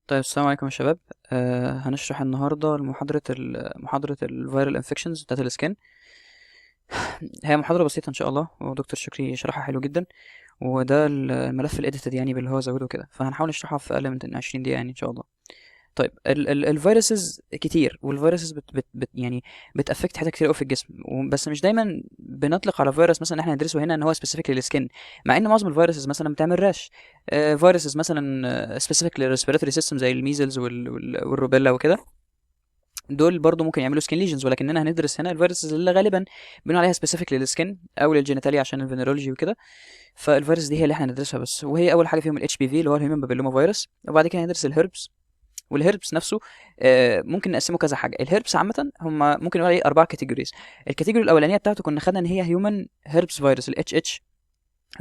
طيب السلام عليكم يا شباب. هنشرح النهارده محاضرة الفيرال انفكشنز بتاعت السكن. هي محاضرة بسيطة ان شاء الله، ودكتور شكري شرحها حلو جدا، وده الملف الاديتد يعني باللي هو زوده كده، فهنحاول نشرحها في اقل من 20 دقيقة يعني ان شاء الله. طيب ال الفيروسز كتير، والفيروسز بت يعني بتافكت حاجات كتير قوي في الجسم، بس مش دايما بنطلق على فيروس مثلا احنا ندرسه هنا ان هو سبيسيفيك للسكن، مع ان معظم الفيروسز مثلا بتعمل راش. فيروسز مثلا سبيسيفيك للريسبيراتوري سيستم زي الميزلز والروبيلا وكده، دول برضو ممكن يعملوا سكين ليجنز، ولكننا هندرس هنا الفيروسز اللي غالبا بنقول عليها سبيسيفيك للسكن او للجينيتاليا عشان الفينيرولوجي وكده. فالفيروس دي هي اللي احنا هندرسها بس، وهي اول حاجه فيهم الاتش بي في اللي هو الهيومن بابيلوما فيروس، وبعد كده هندرس الهربس. والهربس نفسه ممكن نقسمه كذا حاجه. الهربس عامه هم ممكن نقول عليه اربع كاتيجوريز. الكاتيجوري الاولانيه بتاعته كنا خدنا ان هي هيومن هربس فيروس الاتش اتش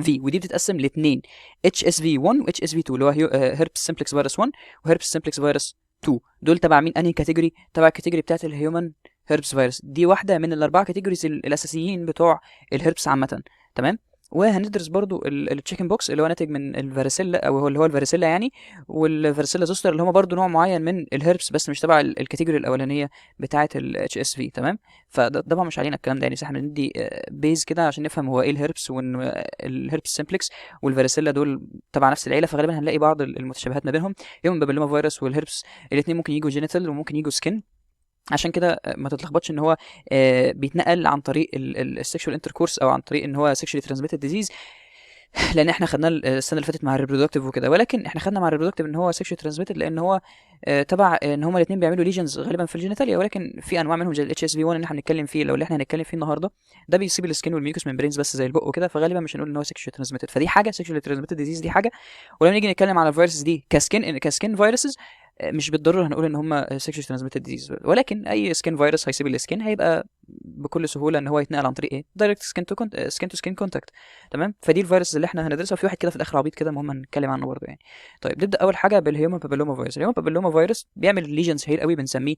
في، ودي بتتقسم لاثنين: اتش اس في 1 واتش اس في 2، اللي هو هربس سمبلكس فيروس 1 وهربس سمبلكس فيروس 2. دول تبع مين؟ انهي كاتيجوري؟ تبع الكاتيجوري بتاعت الهيومن هربس فيروس. دي واحده من الاربعه كاتيجوريز الاساسيين بتوع الهربس عامه. تمام. وهندرس برضو التشيكن بوكس اللي هو ناتج من الفاريسيلا، او هو اللي هو الفاريسيلا يعني، والفاريسيلا زوستر اللي هم برضو نوع معين من الهربس بس مش تبع الكاتيجوري الاولانيه بتاعه الاتش اس في. تمام. فده طبعا مش علينا الكلام ده يعني، بس احنا بندي بيز كده عشان نفهم هو ايه الهربس، وان الهربس سمبلكس والفاريسيلا دول تبع نفس العيله، فغالبا هنلاقي بعض المتشابهات ما بينهم. يوم بابيلوما فيروس والهربس الاثنين ممكن يجوا جينيتال وممكن يجوا سكين، عشان كده ما تتلخبطش ان هو بيتنقل عن طريق السكشوال انتركورس او عن طريق ان هو سكشوالي ترانسميتد ديزيز، لان احنا خدناه السنه اللي فاتت مع الريبرودكتيف وكده. ولكن احنا خدنا مع الريبرودكتيف ان هو سكشوال ترانسميتد لان هو تبع ان هما الاثنين بيعملوا ليجنز غالبا في الجينيتاليا، ولكن في انواع منهم زي الاتش اس في 1 اللي احنا هنتكلم فيه، لو اللي احنا هنتكلم فيه النهارده ده بيصيب السكين والميوكس ممبرينز بس زي البق وكده، فغالبا مش هنقول ان هو سكشوال ترانسميتد. فدي حاجه سكشوال ترانسميتد ديزيز، دي حاجه. ولما نيجي نتكلم على الفيروسز دي كسكين فيروسز، مش بالضروره هنقول ان هم سكشوال ترانسميتد ديزيز، ولكن اي سكين فيروس هيسيب السكين هيبقى بكل سهوله ان هو يتنقل عن طريق ايه؟ دايركت سكين تو سكين كونتاكت. تمام. فدي الفيروس اللي احنا هندرسها، وفي واحد كده في الاخر عبيط كده المهم هنتكلم عنه برضه يعني. طيب نبدا اول حاجه بالهيومن بابيلوما فيروس. الهيومن بابيلوما فيروس بيعمل ليجن شهير قوي بنسميه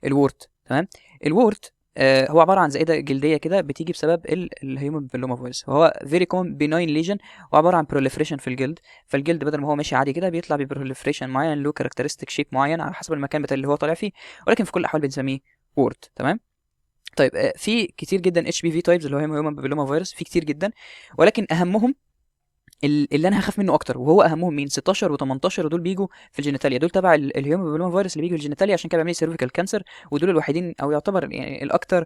الورت. تمام. الورت هو عباره عن زائده جلديه كده بتيجي بسبب الهيومن بابيلوما فيروس. هو فيري كومن بناين ليجن، وعباره عن بروليفريشن في الجلد. فالجلد بدل ما هو ماشي عادي كده بيطلع ببروليفريشن معين له كاركترستيك شيب معين على حسب المكان بتاع اللي هو طالع فيه، ولكن في كل الاحوال بنسميه وورت. تمام. طيب في كتير جدا اتش بي في تايبز اللي هو هيومن بابيلوما فيروس، في كتير جدا، ولكن اهمهم اللي انا هخاف منه اكتر، وهو اهمهم مين؟ 16 و18 دول بيجوا في الجينيتاليا، دول تبع الهيومن بابيلوما فيروس اللي بيجوا في الجينيتاليا، عشان كده بيعملوا سيرفيكال كانسر، ودول الوحيدين او يعتبر يعني الاكتر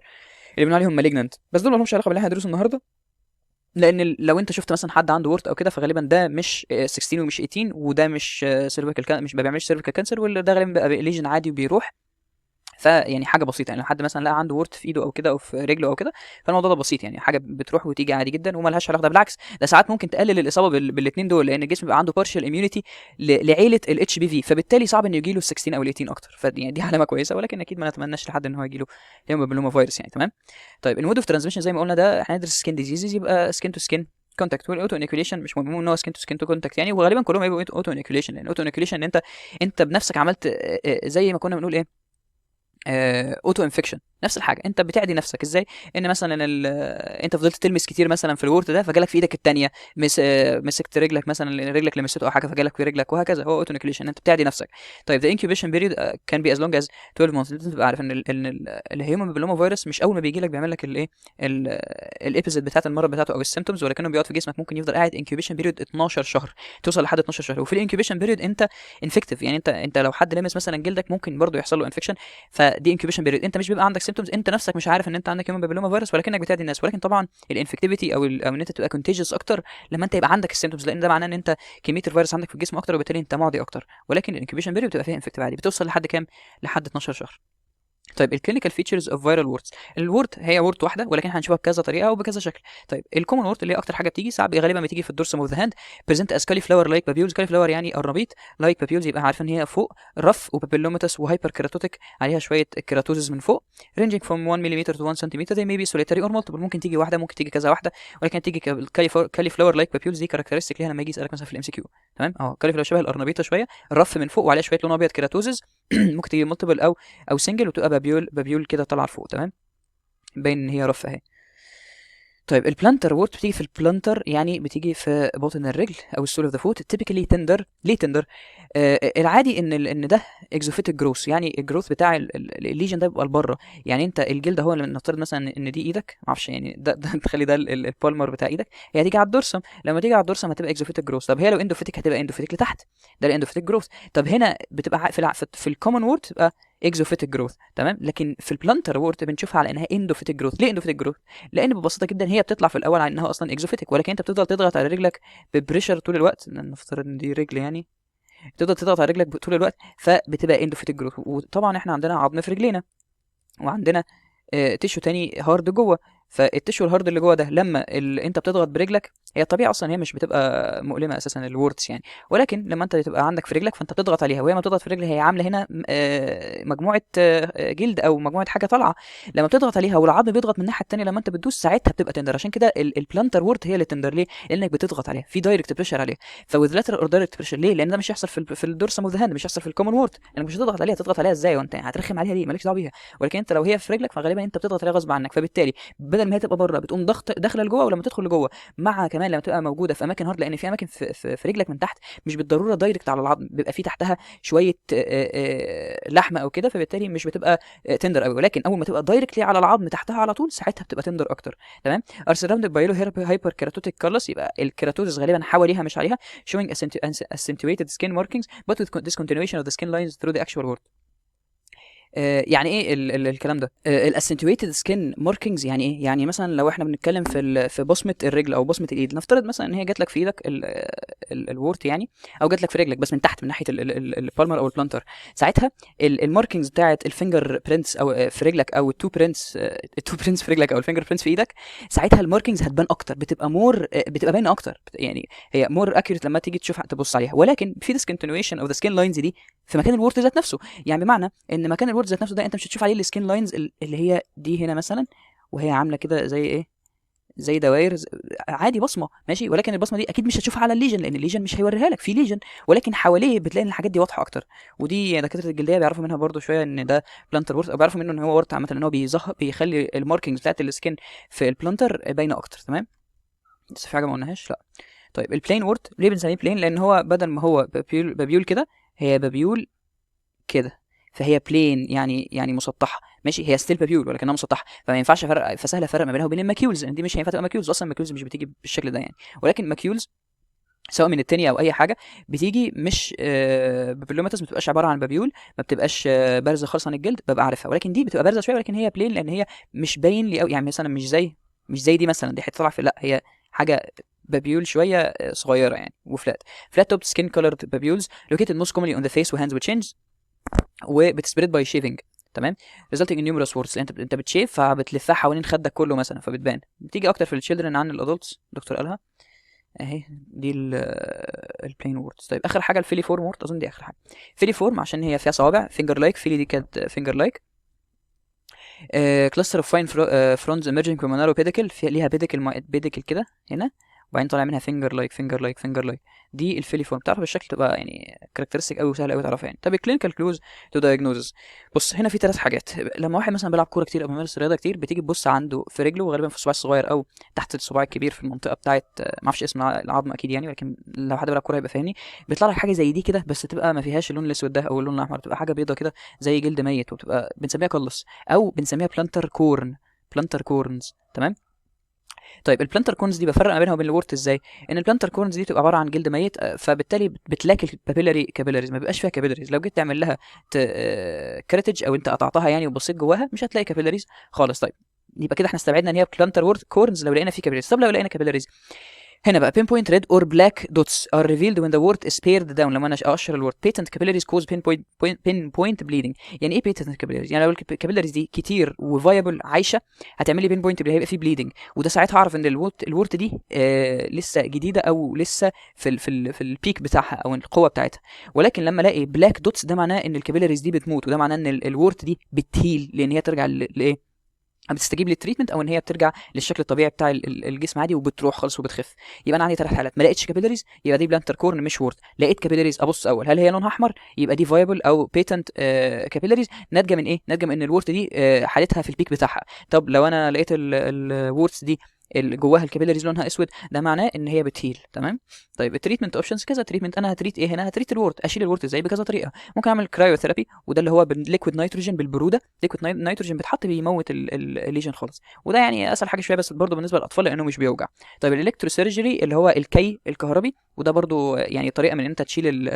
اللي بنقول عليهم مالجنانت. بس دول ما لهمش علاقه باللي احنا هندرسه النهارده، لان لو انت شفت مثلا حد عنده ورت او كده، فغالبا ده مش 16 ومش 18، وده مش سيرفيكال، مش ما بيعملش سيرفيكال كانسر، وده غالبا بيبقى ليجن عادي وبيروح. فيعني حاجه بسيطه يعني، لو حد مثلا لقى عنده ورت في ايده او كده او في رجله او كده، فالموضوع ده بسيط يعني، حاجه بتروح وتيجي عادي جدا وملهاش علاقه. ده بالعكس، ده ساعات ممكن تقلل الاصابه بالاثنين دول، لان الجسم بيبقى عنده بارشال اميونيتي لعيله الاتش بي في، فبالتالي صعب انه يجي له ال 16 او ال 18 اكتر. فدي يعني دي علامه كويسه، ولكن اكيد ما نتمناش لحد ان هو يجي له هيومن بابيلوما فيروس يعني. تمام. طيب المود اوف ترانسميشن زي ما قلنا، ده احنا هندرس سكين ديزيزز، يبقى سكين تو سكين كونتاكت. والاوتو انيكوليشن مش مهم ان هو سكين تو سكين تو كونتاكت يعني، وغالبا كلهم هيبقوا اوتو انيكوليشن، لان اوتو انيكوليشن ان انت بنفسك عملت زي ما كنا بنقول ايه، اوتو انفكشن. نفس الحاجه، انت بتعدي نفسك ازاي؟ ان مثلا انت فضلت تلمس كتير مثلا في الورت ده، فجالك في ايدك التانية، مسكت رجلك مثلا، رجلك لمسته او حاجه فجالك في رجلك، وهكذا. هو اوتو انكليشن، انت بتعدي نفسك. طيب ذا انكيوبيشن بيريود كان بي از لونج از 12 مانثs. لازم تبقى عارف ان الهيومن بابيلوما فيروس مش اول ما بيجي لك بيعمل لك الايه، الابيزود بتاعت المرض بتاعته او السيمتومز، ولكنه بيقعد في جسمك، ممكن يفضل قاعد انكيوبيشن بيريود 12 شهر، توصل لحد 12 شهر. وفي الانكيوبيشن بيريود انت انفكتيف يعني، انت لو حد لمس مثلا جلدك ممكن برضه يحصل له انفكشن. فدي انكيوبيشن بيريود، انت مش بيبقى عندك سيمتومز، انت نفسك مش عارف ان انت عندك هيومن بابيلوما فيروس، ولكنك بتعدي الناس. ولكن طبعا الانفكتيفيتي او ان انت تبقى كونتيجيوس اكتر لما انت يبقى عندك السيمتومز، لان ده معناه ان انت كميه الفيروس عندك في الجسم اكتر، وبالتالي انت معدي اكتر. ولكن الانكيوبيشن بيريود بتبقى فيها انفكتيف عادي، بتوصل لحد كام؟ لحد 12 شهر. طيب الكلينيكال فيتشرز اوف فيرال وورتس. الورت هي ورت واحده، ولكن هنشوفها بكذا طريقه وبكذا شكل. طيب الكومن وورت اللي هي اكتر حاجه بتيجي، ساعات غالبا بتيجي في الدورسم اوف ذا هاند، بريزنت اس كالي فلاور لايك بابيولز. كالي فلاور يعني قرنبيط، لايك بابيولز يبقى عارف ان هي فوق رف وبابيلوماتس وهايبر كيراتوتيك، عليها شويه كيراتوزز من فوق، رينجينج فروم 1 ملم تو 1 سنتيمتر. they may be solitary or multiple، ممكن تيجي واحده ممكن تيجي كذا واحده، ولكن تيجي كالي فلاور لايك بابيولز دي كاركترستيك ليها لما يجي يسالك مثلا في الام سي كيو. تمام. كالي فلاور شبه القرنبيطه شويه، الرف من فوق وعليها شويه لون ابيض كيراتوزز. ممكن تيجي مالتيبل او سنجل، وتبقى بابيول كده طالعه لفوق. تمام. باين ان هي رف اهي. طيب البلانتر وورت بتيجي في البلانتر، يعني بتيجي في باطن الرجل او السول اوف ذا فوت. تيبيكالي تندر. ليه تندر؟ العادي ان ده اكزوفيتك جروث، يعني الجروث بتاع الليجن ده بيبقى لبره. يعني انت الجلد هو اللي نفترض مثلا ان دي ايدك، ما اعرفش يعني ده تخلي ده البالمر بتاع ايدك، هي هتيجي على الدورسم. لما تيجي على الدورسم هتبقى اكزوفيتك جروث. طب هي لو اندوفيتك هتبقى اندوفيتك لتحت، ده الاندوفيتك جروث. طب هنا بتبقى في الكومن وورد تبقى اكزوفيتك جروث، تمام. لكن في البلانتر وورد بنشوفها على انها اندوفيتك جروث. ليه اندوفيتك جروث؟ لان ببساطه جدا هي بتطلع في الاول على انها اصلا اكزوفيتك، ولكن انت بتفضل تضغط على رجلك ببريشر طول الوقت. نفترض ان دي رجل يعني، تفضل تضغط على رجلك طول الوقت، فبتبقى اندوفيتك جروث. وطبعا احنا عندنا عظم في رجلينا، وعندنا تيشو تاني هارد جوه. فالتيشو الهارد اللي جوه ده لما انت بتضغط برجلك، هي الطبيعه اصلا هي مش بتبقى مؤلمه اساسا الورتس يعني، ولكن لما انت تبقى عندك في رجلك فانت بتضغط عليها، وهي ما بتضغط في رجلك هي عامله هنا مجموعه جلد او مجموعه حاجه طالعه. لما بتضغط عليها والعظم بيضغط من الناحيه الثانيه لما انت بتدوس، ساعتها بتبقى تندر. عشان كده البلانتر وورت هي اللي تندر. ليه؟ لانك بتضغط عليها في دايركت بريشر عليها. فوذ لاترال اور دايركت بريشر، ليه؟ لان ده مش هيحصل في الدورسم اوف ذا هاند، مش هيحصل في الكومن وورت، انك مش هتضغط عليها. تضغط عليها ازاي وانت هترخم عليها؟ ليه؟ مالكش دعوه بيها. ولكن انت لو هي في رجلك فغالبا انت بتضغط عليها غصب عنك، فبالتالي بدل ما هي تبقى بره بتقوم ضغط داخله لجوه. ولما تدخل لجوه مع كمان لما تبقى موجوده في اماكن هارد، لان في اماكن في رجلك من تحت مش بالضروره دايركت على العظم، بيبقى في تحتها شويه لحمه او كده، فبالتالي مش بتبقى تندر قوي. ولكن اول ما تبقى دايركتلي على العظم تحتها على طول، ساعتها بتبقى تندر اكتر، تمام. ار سراوندد باي لو هايبر كيراتوتيك كالس، يبقى الكيراتوزس غالبا حواليها مش عليها. showing accentuated skin markings but with discontinuation of the skin lines through the actual word. يعني ايه الكلام ده؟ الاسنتويتد سكين ماركينجز يعني ايه؟ يعني مثلا لو احنا بنتكلم في بصمه الرجل او بصمه الايد، نفترض مثلا ان هي جات لك في ايدك الورت يعني، او جات لك في رجلك بس من تحت من ناحيه البالمر او البلانتر، ساعتها الماركينجز بتاعت الفينجر برينتس او في رجلك، او التو برينتس في رجلك، او الفينجر برينتس في ايدك، ساعتها الماركينجز هتبان اكتر، بتبقى باينه اكتر، يعني هي مور اكيوريت لما تيجي تبص عليها. ولكن في ديسكونتينيويشن اوف ذا سكين لاينز دي في مكان الورت ذات نفسه. يعني بمعنى ان مكان الورد ذات نفسه ده انت مش هتشوف عليه السكين لاينز اللي هي دي هنا مثلا، وهي عامله كده زي ايه، زي دوائر عادي بصمه ماشي. ولكن البصمه دي اكيد مش هتشوفها على الليجن، لان الليجن مش هيوريها لك في ليجن، ولكن حواليه بتلاقي ان الحاجات دي واضحه اكتر. ودي دكاتره الجلديه بيعرفوا منها برضو شويه ان ده بلانتر وورد، او بيعرفوا منه ان هو وورد عامه، ان هو بيخلي الماركينجز بتاعت السكين في البلانتر باينه اكتر، تمام. بس في حاجه ما قلناهاش، لا. طيب البلين وورد ليه بنسميه بلين؟ لان هو بدل ما هو بابيول كده، هي بابيول كده، فهي بلين يعني مسطحه ماشي. هي ستيل بابيول ولكنها مسطحه، فما ينفعش فرق، فسهل فرق ما بينها وبين الماكيولز، لان دي مش هينفع تبقى ماكيولز اصلا. الماكيولز مش بتيجي بالشكل ده يعني، ولكن ماكيولز سواء من التانية او اي حاجه بتيجي مش بابيلوماتس، ما بتبقاش عباره عن بابيول، ما بتبقاش بارزه خالص عن الجلد، ببقى عارفها. ولكن دي بتبقى بارزه شويه، ولكن هي بلين لان هي مش باين لي قوي. يعني مثلا مش زي دي مثلا، دي هتطلع في، لا هي حاجه بابيول شويه صغيره يعني، وفلات توب سكين كولرد بابيولز located most commonly on the face وhands which change، وبتسبريد باي شيفنج، تمام. resulting in numerous words. انت بتشيف فبتلفها حوالين خدك كله مثلا، فبتبان. بتيجي اكتر في التشيلدرن عن الادults، الدكتور قالها اهي دي البلين ووردز. طيب اخر حاجه الفيلي فورم وورد، اظن دي اخر حاجه. فيلي فورم عشان هي فيها صوابع، فينجر لايك. فيلي دي كانت فينجر لايك. كلاستر اوف فاين فرونز ايمرجينج from narrow pedicle، فيها ليها بيديكل كده هنا، وبعدين طالع منها فينجر لايك. دي الفيلي فورم. تعرف الشكل تبقى يعني كاركترستيك قوي وسهل قوي تعرفها يعني. طب الكلينيكال كلوز تو دايجنوزز، بص هنا في 3 حاجات. لما واحد مثلا بيلعب كوره كتير او بيمارس رياضه كتير، بتيجي تبص عنده في رجله، وغالبا في الصباع الصغير او تحت الصباع الكبير في المنطقه بتاعه، ما اعرفش اسم العظم اكيد يعني، لكن لو حد بيلعب كوره هيبقى فاهمني. بيطلع لك حاجه زي دي كده، بس تبقى ما فيهاش اللون الاسود ده او اللون الاحمر، بتبقى حاجه بيضه كده زي جلد ميت، وبتبقى بنسميها كلس، او بنسميها بلانتر كورنز، تمام. طيب البلانتر كورنز دي بفرق ما بينها وبين الورت ازاي؟ ان البلانتر كورنز دي بتبقى عباره عن جلد ميت، فبالتالي بتلاقي البابيلاري كابيلاريز ما بيبقاش فيها كابيلاريز. لو جيت تعمل لها كريتج او انت قطعتها يعني وبصيت جواها، مش هتلاقي كابيلاريز خالص. طيب يبقى كده احنا استبعدنا ان هي بلانتر كورنز لو لقينا فيه كابيلاريز. طب لو لقينا كابيلاريز، هنا بقى pinpoint red or black dots are revealed when the wart is pared down. لما انا اقشر الورت patent capillaries cause pinpoint bleeding. يعني ايه patent capillaries؟ يعني لو الكابيلاريز دي كتير وفايبل عايشه، هتعمل لي pinpoint هيبقى فيه bleeding، وده ساعتها اعرف ان الورت دي لسه جديده او لسه في البيك بتاعها او القوه بتاعتها. ولكن لما الاقي black dots، ده معناه ان الكابيلاريز دي بتموت، وده معناه ان الورت دي بتهيل، لان هي ترجع لايه، بتستجيب للتريتمنت، او ان هي بترجع للشكل الطبيعي بتاع الجسم عادي وبتروح خالص وبتخف. يبقى انا عندي 3 حالات: ما لقيتش كابيلاريز يبقى دي بلانتر كورن مش وورت، لقيت كابيلاريز ابص اول هل هي لونها احمر، يبقى دي فايبل او بيتنت كابيلاريز، ناتجه من ايه، ناتجه من ان الورت دي حالتها في البيك بتاعها. طب لو انا لقيت الورتس دي جواها الكابيلاريز لونها اسود، ده معناه ان هي بتهيل. تمام. طيب التريتمنت اوبشنز كذا تريتمنت. انا هتريت ايه هنا؟ هتريت الورت. اشيل الورت ازاي؟ بكذا طريقه. ممكن اعمل كرايوثيرابي، وده اللي هو بالليكويد نيتروجين، بالبروده. ليكويد نيتروجين بيتحط بيموت الليجن خالص، وده يعني اسهل حاجه شويه، بس برضه بالنسبه للاطفال لانه مش بيوجع. طيب الالكتروسيرجري اللي هو الكي الكهربي، وده برضه يعني طريقه من ان انت تشيل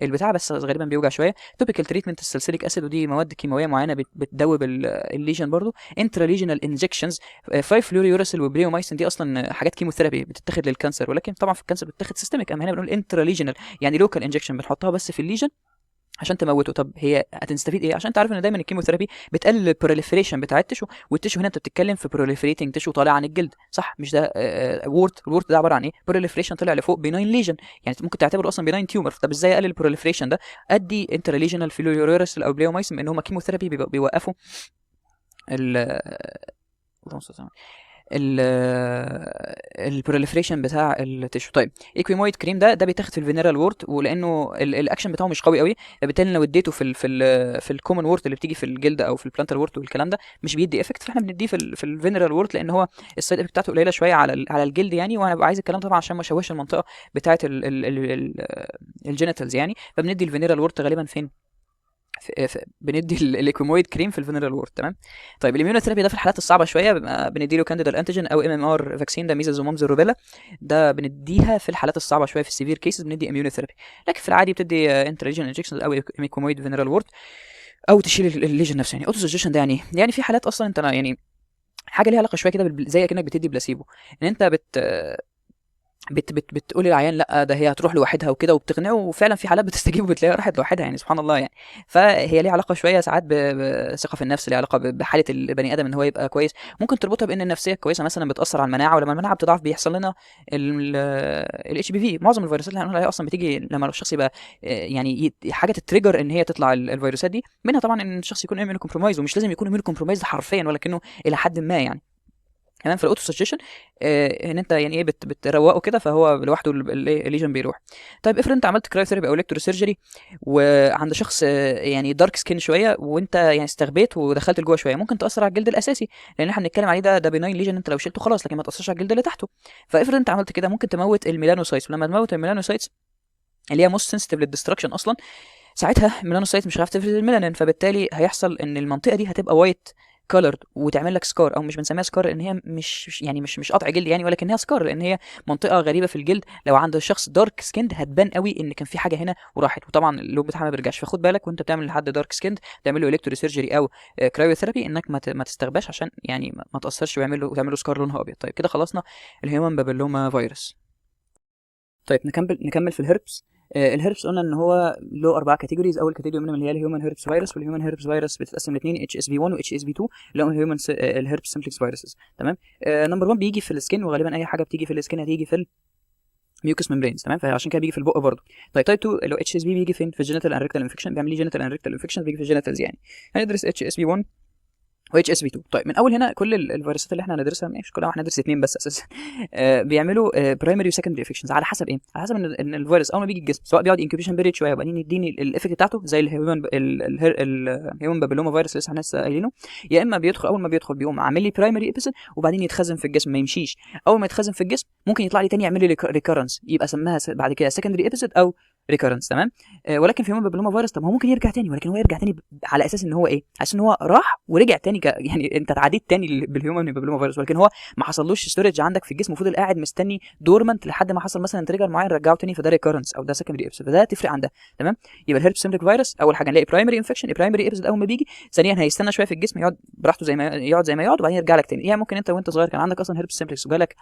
البتاع، بس غالبا بيوجع شويه. توبيكال تريتمنت السلسليك اسيد، ودي مواد كيماويه معينه بتدوب الليجن برضه. انترا ليجنال انجكشنز 5 فلوريوراسيل وبريومايسين، دي اصلا حاجات كيموثيرابي بتتاخد للكانسر، ولكن طبعا في الكانسر بتتاخد سيستميك. اما هنا بنقول انترا ليجنال يعني لوكال انجكشن، بنحطها بس في الليجن عشان تموته. طب هي هتستفيد ايه؟ عشان انت عارف ان دايما الكيموثيرابي بتقلل البروليفريشن بتاع التشو، والتشو هنا انت بتتكلم في بروليفريتنج تشو طالع عن الجلد، صح؟ مش ده وورت؟ الوورت ده عباره عن ايه؟ بروليفريشن طلع لفوق، بيناين ليجن، يعني ممكن تعتبره اصلا بيناين تيومر. طب ازاي اقلل البروليفريشن ده؟ ادي انترليجنال فيلوريورس او بليومايسين، ان هم كيموثيرابي بيوقفوا ال اللهم صل على البروليفريشن بتاع التشو. طيب ايكويمويد كريم ده بيتاخد في الفينيرال وورت، ولانه الاكشن بتاعه مش قوي قوي، فبالتالي لو اديته في الكومن وورت اللي بتيجي في الجلد او في البلانتر وورت والكلام ده مش بيدي افكت، فاحنا بنديه في الفينيرال وورت، لان هو السايد افكت بتاعته قليله شويه على الجلد يعني. وانا ببقى عايز الكلام طبعا عشان ما اشوهش المنطقه بتاعه الجينيتالز يعني، فبندي الفينيرال وورت غالبا فين؟ بندي الايكومويد كريم في الفينرال وورد. تمام. طيب الاميونوثيرابي ده في الحالات الصعبه شويه بندي له كانديدا الانتيجين او MMR فاكسين، ده ميزلز ومامز الروبيلا، ده بنديها في الحالات الصعبه شويه، في السيفير كيسز بندي اميونوثيرابي. لكن في العادي بتدي انتريجن انجكشن او ايكومويد فينرال وورد، او تشيل الليجن نفسه. يعني اوتو سجيشن ده يعني في حالات اصلا انت يعني حاجه ليها علاقه شويه كده زي كانك بتدي بلاسيبو، ان انت بتقول للعيان لا ده هي هتروح لوحدها وكده، وبتقنعه، وفعلا في حالات بتستجيب وبتلاقيها راحت لوحدها يعني، سبحان الله يعني. فهي ليها علاقه شويه ساعات بثقه في النفس، ليها علاقه بحاله البني ادم ان هو يبقى كويس. ممكن تربطها بان النفسيه كويسه مثلا بتاثر على المناعه، ولما المناعه بتضعف بيحصل لنا الاتش بي في. معظم الفيروسات اللي هنقول عليها اصلا بتيجي لما الشخص يبقى يعني حاجه تتريجر ان هي تطلع الفيروسات دي، منها طبعا ان الشخص يكون ايميون كومبرومايز، ومش لازم يكون ايميون كومبرومايز حرفيا، ولكنه الى حد ما يعني. كمان في الاوتو سجيشن ان انت يعني ايه بتروقه كده، فهو لوحده الليجن بيروح. طيب افرض انت عملت كرايوثيرابي او الكتروسيرجري وعند شخص يعني دارك سكين شويه، وانت يعني استغبيت ودخلت لجوه شويه، ممكن تاثر على الجلد الاساسي، لان احنا بنتكلم عليه ده بيناين ليجن، انت لو شلته خلاص، لكن ما تاثرش على الجلد اللي تحته. فافرض انت عملت كده، ممكن تموت الميلانوسايتس، ولما تموت الميلانوسايتس اللي هي موست سنسيتيف للدستركشن اصلا، ساعتها الميلانوسايت مش هتعرف تفرز الميلانين، فبالتالي هيحصل ان المنطقه دي هتبقى وايت كولرد وتعمل لك سكار، او مش بنسميها سكار ان هي مش قطع جلد يعني، ولكنها سكار لان هي منطقه غريبه في الجلد. لو عند الشخص دارك سكيند هتبان قوي ان كان في حاجه هنا وراحت، وطبعا اللون بتاعها ما بيرجعش. فخد بالك وانت بتعمل لحد دارك سكيند تعمل له الكترو سيرجري او كرايوثيرابي، انك ما تستغباش عشان يعني ما تاثرش وتعمل له سكار لونها ابيض. طيب كده خلصنا الهيومن بابيلوما فيروس. طيب نكمل في الهربس. الهربس قلنا ان هو له 4 كاتيجوريز. اول كاتيجوري منهم اللي هي الهيومن هيربس فيروس، والهيومن هيربس فيروس بتتقسم لاثنين، اتش اس في 1 واتش اس في 2، اللي هم الهيومن الهيربس سمبلكس فيروسز. تمام. نمبر 1 بيجي في السكين، وغالبا اي حاجه بتيجي في السكين هتيجي في ميوكس ممبرينز. تمام. فعشان كده بيجي في البق برضه. طيب تايب 2 اللي هو اتش اس في بيجي فين؟ في الجينيتال اند ريكتال انفكشن، بيعمل لي جينيتال اند ريكتال انفكشن، بيجي في الجينيتالز يعني. هندرس اتش اس في 1 واتش اس في 2. طيب من اول هنا كل الفيروسات اللي احنا هندرسها، مش كلها، هندرس اثنين بس اساسا بيعملوا برايمري وسكندري انفكشنز على حسب ايه؟ على حسب ان الفيروس اول ما بيجي الجسم سواء بيقعد انكيوبيشن بيريد شويه وبعدين يديني الافكت بتاعته زي الهيومن بابيلوما فيروس اللي لسه قايلينه، يا اما بيدخل اول ما بيدخل بيقوم عامل لي برايمري ابيسود وبعدين يتخزن في الجسم ما يمشيش. اول ما يتخزن في الجسم ممكن يطلع لي تاني يعمل لي ريكارنس، يبقى سماها بعد كده سكندري ابيسود او ريكارنس. تمام. ولكن في هيومن بابيلوما فيروس طب هو ممكن يرجع تاني، ولكن هو يرجع تاني على اساس ان هو ايه؟ على اساس ان هو راح ورجع تاني يعني انت اتعديت تاني بالهيومن بابيلوما فيروس، ولكن هو ما حصلوش ستورج عندك في الجسم وفضل قاعد مستني دورمنت لحد ما حصل مثلا تريجر معين رجعه تاني، فده ريكارنس او ده سكندري ابيسود، فده تفرق عن ده. تمام. يبقى الهيربس سيمبليك فيروس اول حاجه نلاقي برايمري انفكشن، برايمري ابيسود اول ما بيجي، ثانيا هيستنى شويه في الجسم يقعد براحته زي ما يقعد وبعدين يرجع لك تاني. يعني ممكن انت وانت صغير كان عندك اصلا هيربس سيمبليك وجالك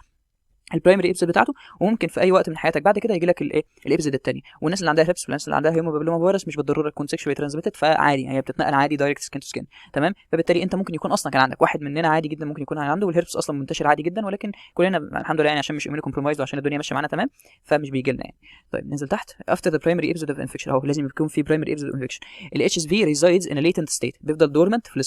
البرايمري ابيسود بتاعته، وممكن في اي وقت من حياتك بعد كده يجي لك الايه الابيسود الثاني. والناس اللي عندها هيربس والناس اللي عندها هيومن بابيلوما فيروس مش بالضروره تكون سيكشوالي ترانسميتد، فعادي هي بتتنقل عادي دايركت سكين تو سكين. تمام. فبالتالي انت ممكن يكون اصلا كان عندك واحد مننا عادي جدا ممكن يكون عنده والهيربس اصلا منتشر عادي جدا، ولكن كلنا الحمد لله يعني عشان مش اميون كومبرومايز وعشان الدنيا ماشيه معانا تمام فمش بيجي لنا يعني. طيب ننزل تحت. افتر ذا برايمري ابيسود اوف انفكشن اهو لازم يكون في برايمري ابيسود اوف انفكشن. الاتش اس في ريزايدز ان ليتنت ستيت، بيفضل دورمنت في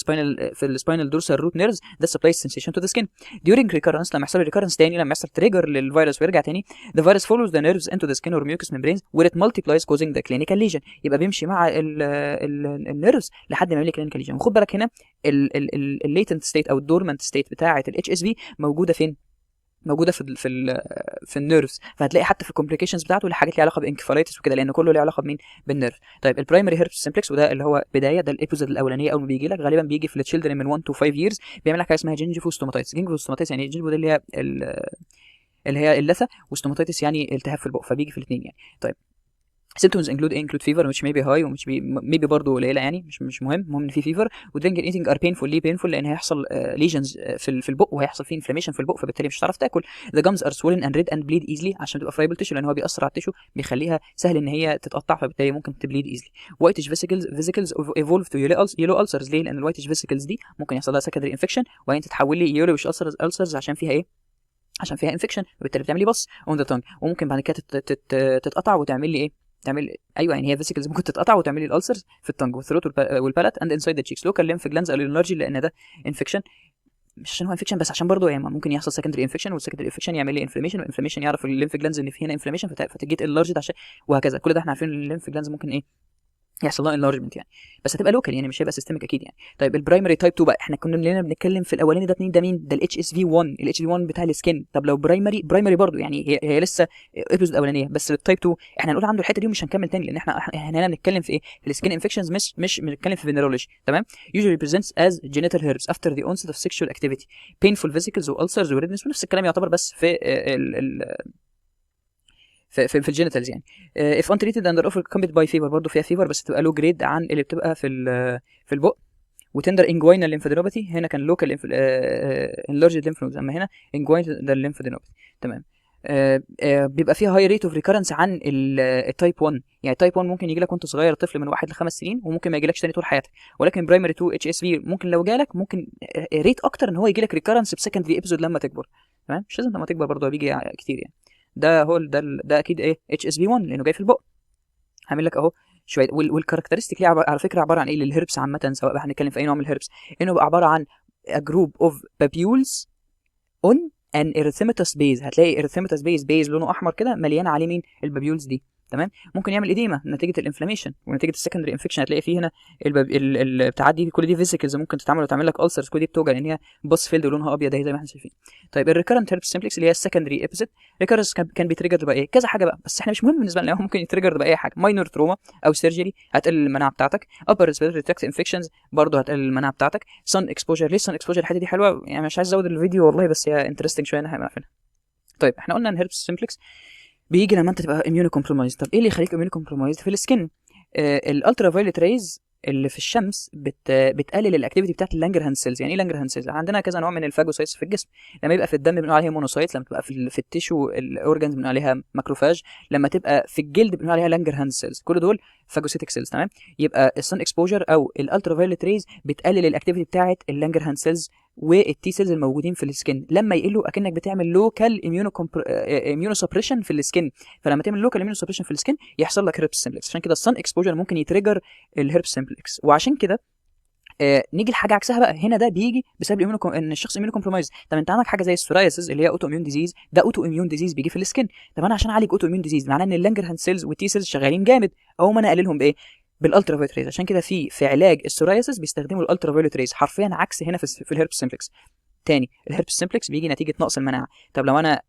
السباينال دورسال روت نيرفز ذات سبلايز سنسيشن تو ذا سكين ديورينج ريكارنس. لما يحصل ريكارنس تاني، لما يحصل تريجر للفيروس ويرجع تاني، the virus follows the nerves into the skin or mucous membranes where it multiplies causing the clinical lesion. يبقى بيمشي مع النيرفز لحد ما يعمل لي clinical lesion. وخد بالك هنا الليتنت ستيت او الدورمنت ستيت بتاعه الاتش اس في موجوده فين؟ موجوده في النيرفز، فهتلاقي حتى في الكومبليكيشنز بتاعته حاجات ليها علاقه بانكفالايتس وكده، لان كله ليه علاقه بمين؟ بالنيرف. طيب البرايمري هيربس سمبلكس، وده اللي هو بدايه، ده الابيزود الاولانيه اول ما بيجي لك، غالبا بيجي في التشيلدرن من 1 to 5 years، بيعمل لك حاجه اسمها جينجيفوستوماتايتس. جينجيفوستوماتايتس يعني الجينجيفو ده اللي هي اللثه، وستوماتايتس يعني التهاب في البق، فبيجي في الاثنين يعني. طيب symptoms include fever which may be high ومش maybe برضه قليله يعني، مش مهم، المهم ان في فيفر. ودرينج ايتنج ار painful. ليه painful؟ لان هيحصل ليجنز في البق، وهيحصل فيه انفلاميشن في البق، فبالتالي مش هتعرف تاكل. the gums are swollen and red and bleed easily، عشان تبقى friable tissue، لان هو بيأثر على التيشو، بيخليها سهل ان هي تتقطع، فبالتالي ممكن تبليد easily. whitish vesicles evolve to yellow ulcers. ليه؟ لان الوايتش vesicles دي ممكن يحصل لها secondary infection، وبعدين تتحول لي yellowish ulcers عشان فيها ايه؟ عشان فيها انفكشن، وبالتالي بتعمل لي بص اون ذا تونج، وممكن بعد كده تتقطع وتعمل لي ايه؟ تعمل ايوه يعني هي فيسيكلز ممكن تتقطع وتعمل لي الالسرز في التونج والثروت والبالات اند انسايد ذا تشيكس. لوكال ليمف جلاندز الانرجي، لان ده انفكشن، مش عشان هو انفكشن بس، عشان برضه يعني ممكن يحصل سكندري انفكشن، والسكندري انفكشن يعمل لي انفلاميشن، والانفلاميشن يعرف الليمف جلاندز ان في هنا انفلاميشن، فتجيت اللارجد عشان، وهكذا. كل ده احنا عارفين الليمف جلاندز ممكن ايه؟ يحصل لها انلارجمنت يعني، بس هتبقى لوكال يعني، مش هيبقى سيستميك اكيد يعني. طيب البرايمري تايب 2 بقى، احنا كنا بنتكلم في الاولاني ده مين؟ ده مين؟ ده الاتش اس في 1، الاتش في 1 بتاع السكين. طب لو برايمري برضه يعني، هي لسه ايبيزود الاولانيه، بس التايب 2 احنا هنقول عنده الحته دي ومش هنكمل تاني، لان احنا هنا بنتكلم في ايه؟ في السكين انفكشنز، مش بنتكلم في فينيرولوجي. تمام. usually presents as genital herpes after the onset of sexual activity, painful vesicles والسرز وredness، ونفس الكلام يعتبر، بس في في الجينيتالز يعني. if untreated and are accompanied by fever، برضه فيها فيفر بس تبقى لو جريد عن اللي بتبقى في البق. وتندر انجوينال ليمفادينوباثي، هنا كان لوكال انلارجد ليمف نودز، اما هنا انجوينال ليمفادينوباثي. تمام. بيبقى فيها هاي ريت اوف ريكرنس عن التايب 1. يعني التايب 1 ممكن يجي لك وانت صغير طفل من 1 ل5 سنين، وممكن ما يجيلكش تاني طول حياتك. ولكن برايمري 2 اتش اس في ممكن لو جالك، ممكن ريت اكتر ان هو يجي لك ريكرنس بسكندري ابيزود لما تكبر. تمام، مش لازم لما تكبر برضه، بيجي كتير يعني. ده هو ده اكيد ايه؟ اتش اس بي 1، لانه جاي في البق. هعمل لك اهو شويه، والكاركترستيك ليه على فكره عباره عن ايه للهربس عامه، سواء بقى هنتكلم في اي نوع من الهربس، انه بقى عباره عن a group of papules on an erythematous base. هتلاقي erythematous base لونه احمر كده، مليان عليه مين؟ البابيولز دي. تمام. ممكن يعمل اديمه نتيجه الانفلاميشن ونتيجه السكندري انفكشن. هتلاقي فيه هنا بتعدي كل دي فيسيكلز ممكن تتعمل وتعمل لك ulcers، كل دي بتوجع لان هي بوس فيلد ولونها ابيض اهي زي ما احنا شايفين. طيب الريكرنت هيربس سمبلكس اللي هي السكندري ابيزيد ريكرنس كان بيتريجر بقى ايه؟ كذا حاجه بقى، بس احنا مش مهم بالنسبه لنا، هو ممكن يتريجر باي حاجه. ماينور تروما او سيرجري هتقلل المناعه بتاعتك. upper respiratory tract infections برضه هتقلل المناعه بتاعتك. sun exposure، ليه sun exposure؟ الحته دي حلوه يعني، مش عايز ازود الفيديو والله، بس هي انترستنج شويه انا هقفلها. طيب احنا قلنا ان هيربس سمبلكس بيجي لما انت تبقى اميونو كومبرومايز. طب ايه اللي يخليك اميونو كومبرومايز؟ في السكن الالترا فايوليت ريز اللي في الشمس بتقلل الاكتيفيتي بتاعت اللانجرهانز سيلز. يعني ايه لانجرهانز سيلز؟ عندنا كذا نوع من الفاجوسايتس في الجسم. لما يبقى في الدم بنقول عليها مونوسايتس، لما تبقى في التيشو الاورجانز بنقول عليها ماكروفاج، لما تبقى في الجلد بنقول عليها لانجرهانز سيلز. كل دول فاجوسيتك سيلز. تمام. يبقى السن اكسبوجر او الالترا فايوليت ريز بتقلل الاكتيفيتي بتاعت اللانجرهانز سيلز والتي سيلز الموجودين في السكن. لما يقلوا اكنك بتعمل لوكال اميونو سبريشن في السكن، فلما تعمل لوكال اميونو سبريشن في السكن يحصل لك هيربس سمبلكس. عشان كده السن اكسبوجر ممكن يتريجر الهيربس سمبلكس. وعشان كده نيجي لحاجه عكسها بقى، هنا ده بيجي بسبب ان الشخص اميونو كومبرومايز. طب انت عندك حاجه زي السورايسيس اللي هي اوتو اميون ديزيز، ده اوتو اميون ديزيز بيجي في السكن. طب انا عشان اعالج اوتو اميون ديزيز معناه ان اللانجرهانز سيلز والتي سيلز شغالين جامد، او ما انا اقللهم بايه؟ بالالترا فايوليت ريز. عشان كده في علاج السورايسيس بيستخدموا الالترا فايوليت ريز، حرفيا عكس هنا في الهيربس سمبلكس. تاني، الهيربس سمبلكس بيجي نتيجه نقص المناعه. طب لو انا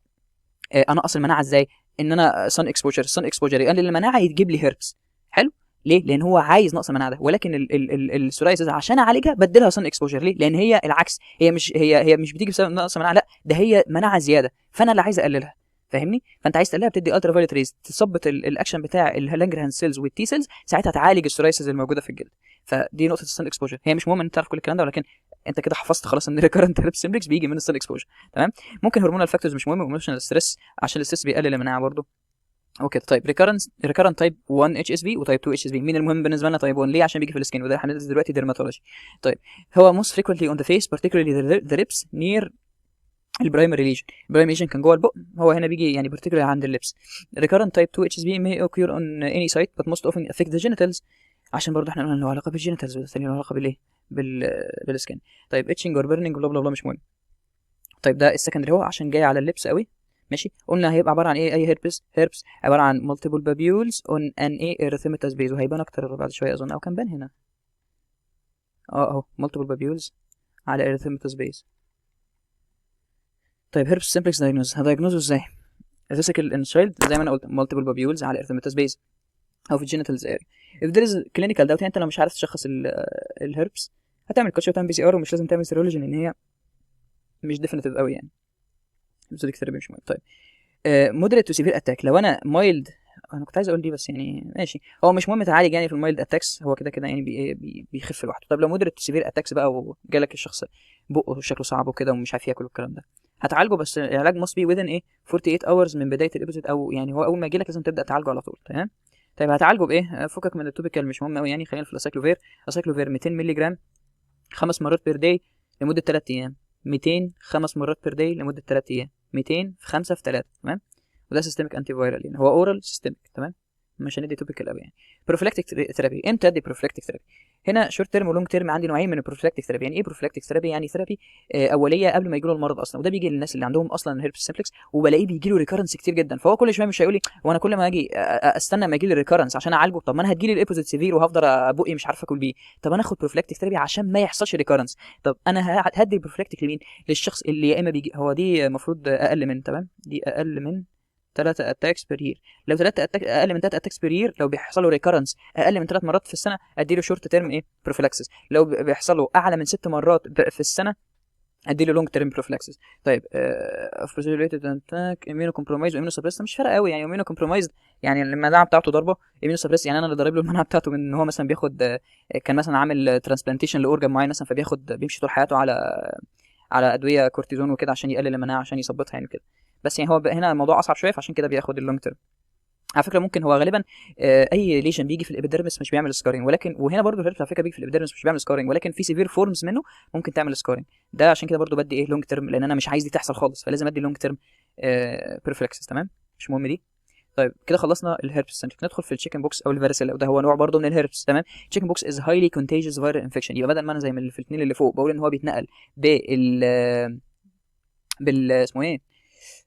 انقص المناعه ازاي؟ ان انا سن اكسبوجر يقلل المناعه يجيب لي هيربس. حلو. ليه؟ لان هو عايز نقص المناعه ده. ولكن السورايسيس عشان اعالجها بدلها سن اكسبوجر. ليه؟ لان هي العكس، هي مش بتيجي بسبب نقص مناعه، لا ده هي مناعه زياده، فانا اللي عايز اقللها. فاهمني؟ فانت عايز تقللها بتدي الترا فايوليت ريز تثبط الاكشن بتاع اللانجرهانز سيلز والتي سيلز، ساعتها تعالج السورايسيس الموجوده في الجلد. فدي نقطه السن اكسبوجر. هي مش مهم ان انت تعرف كل الكلام ده، ولكن انت كده حفظت خلاص ان الريكارنت هيربس سمبلكس بيجي من السن اكسبوجر. تمام. ممكن هرمونال فاكتورز مش مهم، وايموشنال ستريس عشان الستريس بيقلل المناعه برضه. اوكي. طيب ريكارنت تايب 1 اتش اس بي وتايب 2 اتش اس بي. مين المهم بالنسبه لنا؟ تايب 1. ليه؟ عشان بيجي في السكين، وده هندرس دلوقتي ديرماتولوجي. طيب هو most frequently on the face particularly the lips near البرايمري ليجن. البرايمري ليجن كان جوه البق، هو هنا بيجي يعني particularly عند اللبس. recurrent type 2 HSV may occur on any site but most often affect the genitals، عشان برضه احنا قلنا له علاقه بالجينيتالز، والثاني له علاقه بالايه؟ بالسكن. طيب اتشنج اور بيرنينج بلا بلا بلا مش مهم. طيب ده السكندري هو عشان جاي على اللبس قوي. ماشي. قلنا هيبقى عباره عن ايه؟ اي هيربس عباره عن multiple papules on an erythematous base، وهيبان اكتر بعد شويه اظن، او كان بان هنا اهو multiple papules على erythematous base. طيب هيربس سمبلكس دايجنوز هدايجنوزه ازاي؟ الفيسيكال ان تشايلد زي ما انا قلت مالتيبل بابيولز على ارثماتوس بيز او في الجينيتالز اريا. if there is clinical doubt يعني انت لو مش عارف تشخص الهربس هتعمل كوتش وتعمل بي سي ار ومش لازم تعمل سيرولوجي لان هي مش ديفينيتيف قوي يعني. ميثودك ثيرابي مش مهم. طيب مودريت تو سيفير اتاك لو انا مايلد، انا كنت عايز اقول دي بس يعني ماشي، هو مش مهم تعالج يعني في المايلد اتاكس، هو كده كده يعني بيخف لوحده. طب لو مودريت تو سيفير اتاكس بقى وجالك الشخص بقه شكله صعب وكده ومش عارف ياكل والكلام ده، هتعالجه بس العلاج must be within 48 hours من بدايه الابيزود، او يعني هو اول ما يجيلك لازم تبدا تعالجه على طول. تمام. طيب هتعالجه بايه؟ فكك من التوبيكال مش مهم قوي يعني، خلينا في الاسايكلوفير. اسايكلوفير 200 مللي جرام 5 مرات بير داي لمده 3 ايام. 200 5 مرات بير داي لمده 3 ايام. 200 في 5 في 3. تمام. وده سيستميك انتي فايرال يعني، هو اورال سيستميك. تمام. مش هندي توبيكال قوي يعني. بروفيلاكتيك ثيرابي امتى ادي بروفيلاكتيك ثيرابي؟ هنا شورت تيرم ولونج تيرم. عندي نوعين من البروفيلاكتيك ثيرابي. يعني ايه بروفيلاكتيك ثيرابي؟ يعني ثيرابي اوليه قبل ما يجي له المرض اصلا، وده بيجي للناس اللي عندهم اصلا هيربس سيمبلكس وبلاقيه بيجي له ريكارنس كتير جدا، فهو كل شويه مش هيقول لي وانا كل ما اجي استنى ما يجي لي ريكارنس عشان اعالجه، طب ما انا هتجي لي الابوزيت سيفير وهفضل بقي مش عارف اكل بيه، طب انا اخد بروفيلاكتيك ثيرابي عشان ما يحصلش ريكارنس. طب انا هدي البروفيلاكتيك لمين؟ للشخص اللي يا اما بيجي هو دي المفروض اقل من، تمام، دي اقل من 3 اتاكس بير يير. لو 3 اتاك اقل من 3 اتاكس بير يير، لو بيحصل له ريكارنس اقل من 3 مرات في السنه ادي له شورت تيرم ايه بروفيلاكسس. لو بيحصل له اعلى من 6 مرات في السنه ادي له لونج تيرم بروفيلاكسس. طيب اوف ريليتد اتاك اميونو كومبرومايز واميونو سبريس مش فارقه قوي يعني. اميونو كومبرومايز يعني المناعه بتاعته ضربه، اميونو سبريس يعني انا اللي ضارب له المناعه بتاعته من ان هو مثلا بياخد كان مثلا عامل ترانسبلانتيشن لاورجان معين مثلا، فبياخد بيمشي طول حياته على ادويه كورتيزون وكده عشان يقلل المناعه عشان يظبطها يعني كده. بس يعني هو هنا الموضوع اصعب شويه فعشان كده بياخد اللونج تيرم. على فكره ممكن هو غالبا اي ليجن بيجي في الابيديرمس مش بيعمل سكارينج، ولكن وهنا برضو الهربس على فكره بيجي في الابيديرمس مش بيعمل سكارينج، ولكن في سيفير فورمز منه ممكن تعمل سكارينج. ده عشان كده برضو بدي ايه لونج تيرم، لان انا مش عايز دي تحصل خالص، فلازم ادي لونج تيرم بروفيلاكسس. تمام. مش مهم دي. طيب كده خلصنا الهربس سنتريك، ندخل في التشيكن بوكس او الفاريسيلا، وده هو نوع برضه من الهربس. تمام. تشيكن بوكس از هايلي كونتيجيوس فايرال انفكشن. يبقى بدل ما انا زي ما في الاثنين اللي فوق بقول ان هو بيتنقل اسمه ايه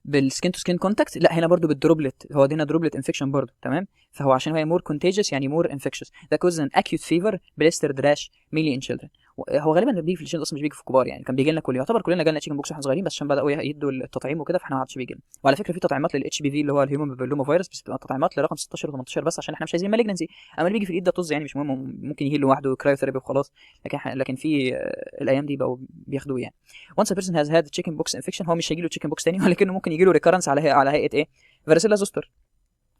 بالسكين تو سكين كونتاكت، لا هنا برضو بالدروبلت، هو هنا دروبلت انفكشن برضو. تمام. فهو عشان هي مور كونتيجيوس يعني مور انفكشس. ده كوز ان اكيوت فيفر بليستر راش ميلي ان تشيلدرن. هو غالبا اللي بيجي في الشيلد اصلا مش بيجي في الكبار يعني، كان بيجي لنا يعتبر كلنا جالنا تشيكن بوكس واحنا صغيرين، بس عشان بداوا يدوا التطعيم وكده فاحنا ما عادش بيجي لنا. وعلى فكره في تطعيمات للاتش بي في اللي هو الهيومن بابيلوما فيروس، بس بتبقى تطعيمات لرقم 16 و18 بس عشان احنا مش عايزين مالجنسي. اما اللي بيجي في الايد ده طز يعني مش مهم، ممكن يجي لوحده كرايوثيرابي وخلاص. لكن في الايام دي بقوا بياخدوه يعني. once a person has had chicken pox infection هو مش هيجي له chicken pox تاني، ولكنه ممكن يجي له ريكارنس على هيئه ايه فاريسيلا زوستر.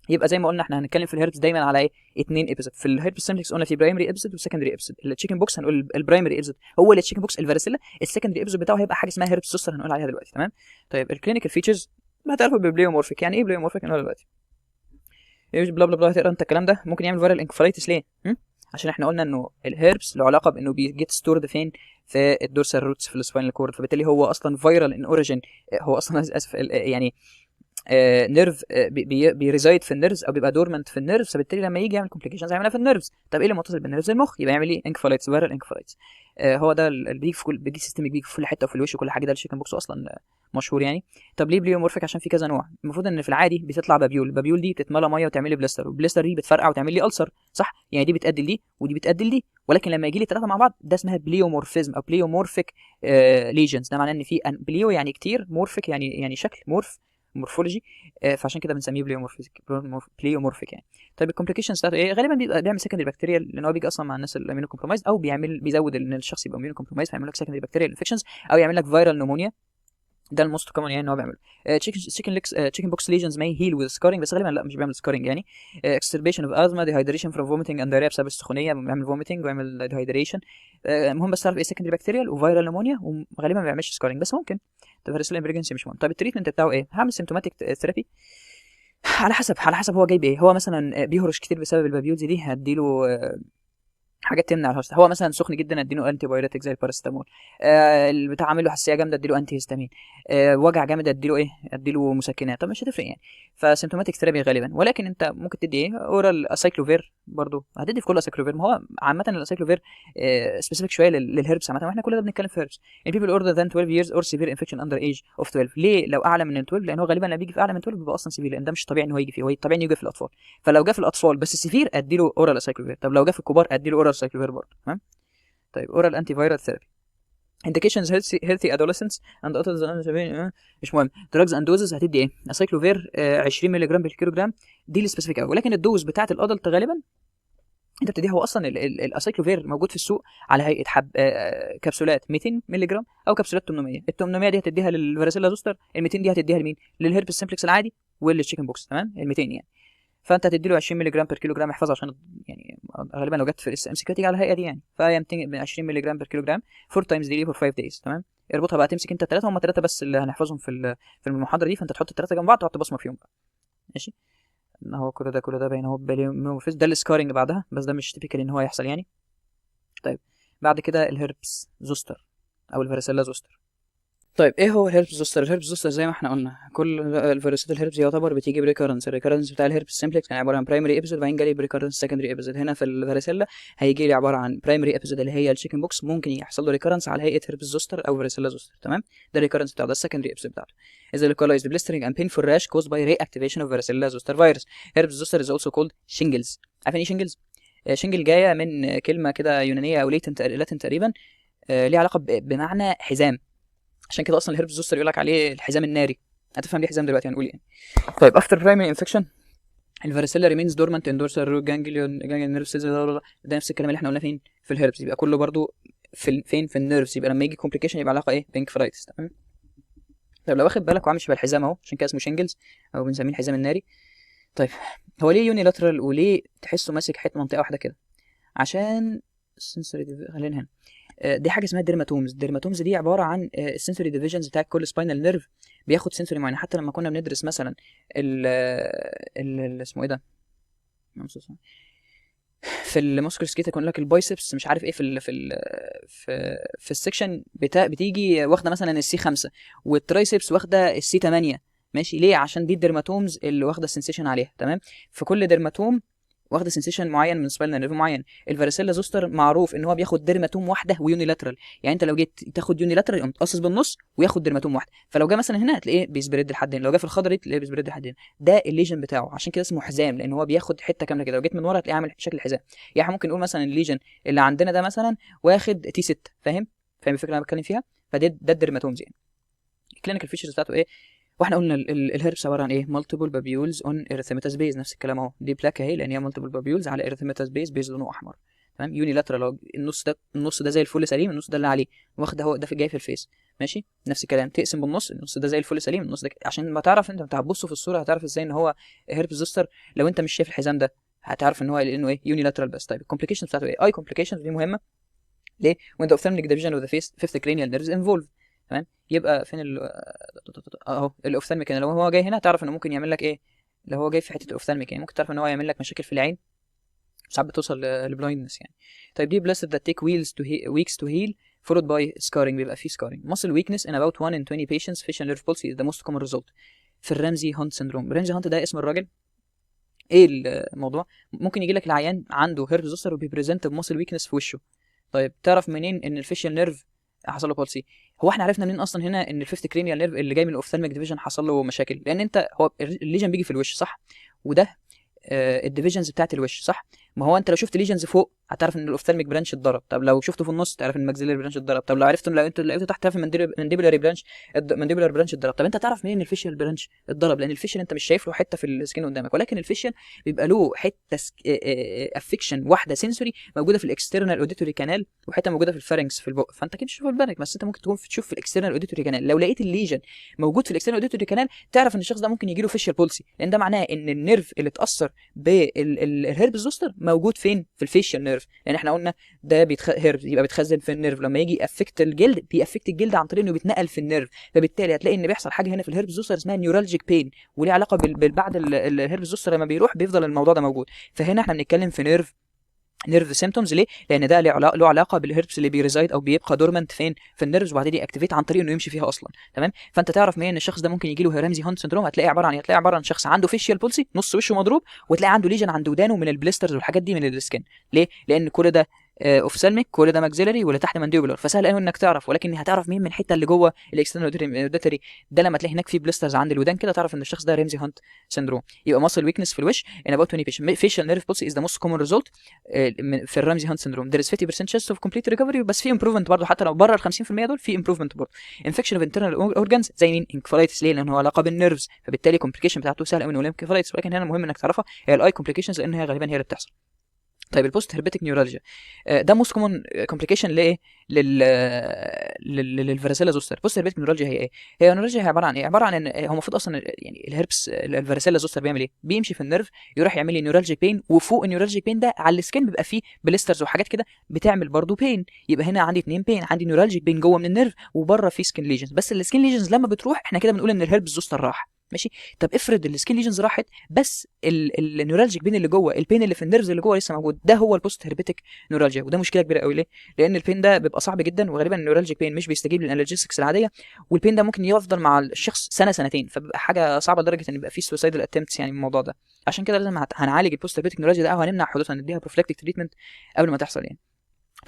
يبقى زي ما قلنا احنا هنتكلم في الهيربس دايما على ايه 2 ابيسود. في الهيربس سيمبلكس قلنا في برايمري ابيسود وسكندري ابيسود. التشيكن بوكس هنقول البرايمري ابيسود هو اللي التشيكن بوكس الفاريسيلا، السكندري ابيسود بتاعه هيبقى حاجه اسمها هيربس زوستر هنقول عليها دلوقتي. تمام. طيب الكلينيكال فيتشرز ما تعرفوا بالبليومورفيك. يعني ايه بليومورفيك هنقول دلوقتي. بلا بلا بلا هتقرا انت الكلام ده. ممكن يعمل فيرال انكفالايتس ليه؟ عشان احنا قلنا انه الهيربس له علاقه بانه بيجيت ستورد فين في الدورسال روتس في السباينال كورد، فبالتالي هو اصلا فيرال ان اوريجين. هو اصلا اسف يعني نيرف بيريزايد في النيرفز او بيبقى دورمنت في النيرفز، فبالتالي لما يجي يعمل كومبليكيشنز يعملها في النيرفز. طب ايه اللي متصل بالنيرفز؟ المخ، يبقى يعمل ايه انكفالايتس فيرال انكفالايتس. هو ده اللي بيجي في كل بيجي سيستميك، بيجي في كل حته وفي الوش وكل حاجه. ده الشيكن بوكس اصلا مشهور يعني. طب ليه بليومورفيك؟ عشان في كذا نوع. المفروض ان في العادي بتطلع بابيول دي بتتملى ميه وتعمل لي بلاستر، والبلاستر دي بتفرقع وتعمل لي ألسر، صح؟ يعني دي بتأدي لدي ودي بتأدي لدي، ولكن لما يجي لي ثلاثه مع بعض ده اسمها بليومورفيزم او بليومورفيك ليجنز. ده معناه ان في بليو يعني كتير، مورفيك يعني شكل مورفولوجي، فعشان كده بنسميه بليومورفيك يعني. طيب الكومبليكيشنز بتاعته ايه؟ غالبا بيعمل سكندري بكتيريال، لان هو بيجي اصلا مع الناس الامينو كومبرومايز، او بيزود ان الشخص يبقى امينو كومبرومايز فيعمل لك سكندري بكتيريال انفكشنز، او يعمل لك فيرال نمونيا. ده الموست كومن يعني ان هو بيعمل تشيكن بوكس ليجنز ماي هيل وذ سكارينج، بس غالبا لا مش بيعمل سكارينج يعني. اكستربيشن اوف ازما، ديهايدريشن فروم فوميتنج اند دايريا بسبب السخونيه، بيعمل فوميتنج ويعمل ديهايدريشن. المهم بس تعرف ايه سكندري بكتيريال وفيرال نمونيا، وغالبا ما بيعملش سكارينج بس ممكن. طب فارسيلا امبريجنسي مش مهم. طب التريتمنت بتاعه ايه؟ هعمل سيمتوماتيك ثيرابي على حسب هو جايب ايه. هو مثلا بيهرش كتير بسبب البابيولز دي، هديله حاجات تمنع الهرش. هو مثلا سخن جدا اديله انتي بايوتيك زي الباراسيتامول. البتاع عامل له حساسيه جامده اديله انتي هيستامين. وجع جامد اديله ايه؟ اديله مسكنات. طب مش هتفرق يعني. فسيمتوماتيك ثيرابي غالبا، ولكن انت ممكن تدي ايه اورال اسايكلوفير برضو. هتدي في كل اسايكلوفير، ما هو عامه الاسايكلوفير سبيسيفيك شويه للهربس عامه، واحنا كلنا بنتكلم في هربس. ان بيبل اوردر ذان 12 years or severe infection under age of 12. ليه لو اعلى من 12؟ لان هو غالبا لما بيجي في اعلى من 12 بيبقى اصلا سيفير، لان ده مش طبيعي ان هو يجي فيه، هو طبيعي انه يجي في الاطفال. فلو جه في الاطفال بس سيفير اديله اورال اسايكلوفير. طب لو جه في الكبار اديله اورال اسايكلوفير برضه. تمام. طيب اورال انتي فايرال ثيرابي indications healthy adolescents and adults. مش مهم. drugs and doses هتدي ايه؟ اسايكلوفير 20 مللي جرام بالكيلو جرام، دي السبيسيفيك قوي. ولكن الدوز بتاعه الادلت غالبا انت بتديها، هو اصلا الاسايكلوفير موجود في السوق على هيئه كبسولات 200 مللي جرام او كبسولات 800. ال 800 دي هتديها للفاريسيلا زوستر، ال 200 دي هتديها لمين؟ للهيربس سمبلكس العادي والتشيكن بوكس، تمام؟ ال 200 يعني. فانت هتدي له 20 مللي جرام بير كيلو جرام، احفظها عشان يعني غالبا لو جت في الاس ام سي كيو تيجي على الهيئه دي يعني. فهي 20 مللي جرام بير كيلو جرام 4 تايمز ديلي فور 5 دايز، تمام؟ اربطها بقى، تمسك انت الثلاثه، هم ثلاثه بس اللي هنحفظهم في المحاضره دي، فانت تحط الثلاثه جنب بعض تحط بصمه فيهم بقى، ماشي؟ ان هو كل ده باين اهو باليومورفيز، ده السكارنج بعدها، بس ده مش تيبيكال ان هو يحصل يعني. طيب بعد كده الهيربس زوستر او الفاريسيلا زوستر. طيب ايه هو الهيربس زوستر؟ الهيربس زوستر زي ما احنا قلنا كل الفيروسات الهيربس يعتبر بتيجي بريكورنس. الريكورنس بتاع الهيربس سيمبلكس كان عباره عن برايمري ابيزود، بعدين جالي بريكورنس سكندري ابيزود. هنا في الفاريسيلا هيجي لي عباره عن برايمري ابيزود اللي هي الشيكن بوكس، ممكن يحصل له ريكورنس على هيئه هيربس زوستر او فاريسيلا زوستر، تمام؟ ده الريكورنس بتاعه، ده السكندري ابيزود بتاعته. اذا localized blistering and painful rash caused by reactivation of varicella zoster virus. هيربس زوستر is also called shingles. عارفين ايه شينجلز؟ شينجل جايه من كلمه كده يونانيه او لاتن تقريبا، ليها علاقه بمعنى حزام، عشان كده اصلا الهيربس زوستر يقول لك عليه الحزام الناري. هتفهم ليه حزام دلوقتي هنقول يعني. طيب افتر برايمري انفكشن الفاريسيلا ريمينز دورمانت ان دورسال جانجليون نيرف سيلز، ده نفس الكلام اللي احنا قلنا فين في الهيربس، يبقى كله برضو فين في النيرفز، يبقى لما يجي كومبليكيشن يبقى علاقه ايه؟ بينكفرايتس، تمام؟ طيب لو واخد بالك وعامل شبه الحزام اهو، عشان كده اسمه شينجلز او بنسميه الحزام الناري. طيب هو ليه يونيلاترال وليه تحسه ماسك حته منطقه واحده كده؟ عشان خلينا هنا، دي حاجه اسمها الديرماتومز. الديرماتومز دي عباره عن السنسوري ديفيجنز بتاع كل سباينال نيرف، بياخد سنسوري معين. حتى لما كنا بندرس مثلا ال اسمه ايه ده، في الماسكولار سكيتا كنا لك البايسبس مش عارف ايه في السكشن بتيجي واخده مثلا السي 5 والترايسبس واخده السي 8، ماشي؟ ليه؟ عشان دي الديرماتومز اللي واخده السنسيشن عليها، تمام؟ فكل ديرماتوم واخده سنسيشن معين من سباينال نيرف معين. الفاريسيلا زوستر معروف ان هو بياخد ديرماتوم واحده ويونيلاترال، يعني انت لو جيت تاخد يونيلاترال يقوم تقصص بالنص وياخد ديرماتوم واحده، فلو جه مثلا هنا هتلاقيه بيسبريد لحد هنا، لو جه في الخضر دي تلاقيه بيسبريد لحد هنا. ده الليجن بتاعه، عشان كده اسمه حزام، لان هو بياخد حته كامله كده. لو جيت من ورا هتلاقيه عامل شكل حزام. يعني احنا ممكن نقول مثلا الليجن اللي عندنا ده مثلا واخد تي 6، فاهم الفكره اللي انا بتكلم فيها؟ ده الديرماتومز يعني. الكلينيكال فيتشرز بتاعته ايه؟ واحنا قلنا الهيربس عباره عن ايه؟ مالتيبل بابيولز اون اريثيماتاس بيز، نفس الكلام اهو، دي بلاك اهي لان هي مالتيبل بابيولز على اريثيماتاس بيز لونه احمر، تمام؟ يونيلاترال، النص ده زي الفل سليم، النص ده اللي عليه واخد اهو، ده جاي في الفيس، ماشي؟ نفس الكلام تقسم بالنص، النص ده زي الفل سليم، النص ده عشان ما تعرف انت هتبص في الصوره هتعرف ازاي ان هو هيربس زوستر. لو انت مش شايف الحزام ده هتعرف ان هو لانه ايه؟ يونيلاترال بس. طيب الكومبليكيشنز بتاعته ايه؟ اي كومبليكيشنز دي مهمه ليه؟ when the ophthalmic division of the fifth cranial nerves involved، تمام؟ يبقى فين اهو الاوفثالميك، لو هو جاي هنا تعرف انه ممكن يعمل لك ايه؟ لو هو جاي في حته الاوفثالميك يعني ممكن تعرف ان هو يعمل لك مشاكل في العين، ساعات بتوصل لبلايندنس يعني. طيب دي blessed that take weeks to heal followed by scarring، بيبقى فيه scarring. muscle weakness in about 1 in 20 patients facial nerve palsy is the most common result في الرمزي هانت سيندروم. رمزي هانت ده اسم الراجل. ايه الموضوع؟ ممكن يجي لك العيان عنده هيربس زوستر وبيبريزنت بماسل ويكنس في وشه. طيب تعرف منين ان الفيشيال نيرف حصل له بالسي؟ هو احنا عرفنا منين اصلا هنا ان الفيفت كرينيال نيرف اللي جاي من الاوفثالميك ديفيجن حصل له مشاكل؟ لان انت هو الليجن بيجي في الوش، صح؟ وده الديفيجنز بتاعت الوش، صح؟ ما هو انت لو شفت ليجنز فوق هتعرف ان الاوفثالميك برانش اتضرب، طب لو شفته في النص تعرف ان الماكسيلاري برانش اتضرب، طب لو عرفت لو انت لقيته تحت تعرف المانديبولاري برانش اتضرب. طب انت تعرف منين ان الفيشيال برانش اتضرب؟ لان الفيشيال انت مش شايف له حته في السكين قدامك، ولكن الفيشيال بيبقى له حته افكشن واحده سنسوري موجوده في الاكسترنال اوديتوري كانال وحته موجوده في الفارنكس في البق، فانت كده تشوف البانك، بس انت ممكن تكون تشوف في الاكسترنال اوديتوري كانال. لو لقيت الليجن موجود في الاكسترنال اوديتوري كانال تعرف ان الشخص ده ممكن يجي له فيشيال بولسي، لان ده معناه ان النيرف اللي اتاثر بالهيربس زوستر موجود فين؟ في الفيشيال نيرف، لان احنا قلنا ده هيربس يبقى بيتخزن في النيرف، لما يجي افكت الجلد بيأفكت الجلد عن طريق انه بيتنقل في النيرف، فبالتالي هتلاقي ان بيحصل حاجه هنا في الهيربس زوستر اسمها نيورالجيك بين، وليه علاقه بعد الهيربس زوستر لما بيروح بيفضل الموضوع ده موجود. فهنا احنا بنتكلم في نيرف سيمبتومز. ليه؟ لان ده له علاقه بالهيربس اللي بيريزايد او بيبقى دورمنت فين؟ في النيرفز، وبعدين ياكتيفيت عن طريق انه يمشي فيها اصلا، تمام؟ فانت تعرف منين ان الشخص ده ممكن يجي له رمزي هانت سندروم؟ هتلاقي عباره عن شخص عنده فيشيال بولسي، نص وشه مضروب، وتلاقي عنده ليجن عند ودانه من البليسترز والحاجات دي من السكن. ليه؟ لان كل ده اوفسالميك، كل ده ماكسيلري، واللي تحت مانديبولار، فسهل قوي انك تعرف. ولكن هتعرف مين من الحته اللي جوه الاكسترنال اوديتري ده؟ لما تلاقي هناك في بليسترز عند الودان كده تعرف ان الشخص ده ريمزي هانت سندروم. يبقى ماسل ويكنس في الوش ان اباوت 20 بيشن. فيشال نيرف بولسي از ذا موست كومن ريزولت في الرمزي هانت سندروم. there is 50% chance of complete recovery، بس في امبروفمنت برضه، حتى لو بره ال 50% دول في امبروفمنت برضه. انفكشن اوف انترنال اورجانز زي مين؟ انكفالايتس. ليه؟ لان هو علاقه بالنيرفز، فبالتالي كومبليكيشن بتاعته سهل قوي انه انكفالايتس. ولكن هنا المهم انك تعرفها هي الاي كومبليكيشنز، لان هي غالبا هي اللي بتحصل. طيب البوست هربيتك نيورالجيا ده موست كومن كومبليكيشن لايه؟ للفاريسيلا زوستر. بوست هربيتك نيورالجيا هي ايه؟ هي النيورالجيا هي عباره عن ايه؟ عباره عن ان هو المفروض اصلا يعني الهربس الفاريسيلا زوستر بيعمل ايه؟ بيمشي في النيرف يروح يعمل لي نيورالجيك بين، وفوق النيورالجيك بين ده على السكين بيبقى فيه بليسترز وحاجات كده بتعمل برضو بين. يبقى هنا عندي اتنين بين، عندي نيورالجيك بين جوه من النيرف وبره في سكين ليجنز. بس السكين ليجنز لما بتروح احنا كده بنقول ان الهربس زوستر راح. ماشي. طب افرض السكين ليجنز راحت بس النيورالجيك بين اللي جوه، البين اللي في النيرفز اللي جوه لسه موجود، ده هو البوست هربيتك نيورالجيا. وده مشكله كبيره قوي. ليه؟ لان البين ده بيبقى صعب جدا، وغالبا النيورالجيك بين مش بيستجيب للانالجيسكس العاديه، والبين ده ممكن يفضل مع الشخص سنه سنتين، فبيبقى حاجه صعبه لدرجه ان يبقى في سوسايدال اتمتس يعني من الموضوع ده. عشان كده لازم هنعالج البوست هربيتك نيورالجيا ده، او هنمنع حدوثها، نديها بروفلاكتيك تريتمنت قبل ما تحصل يعني.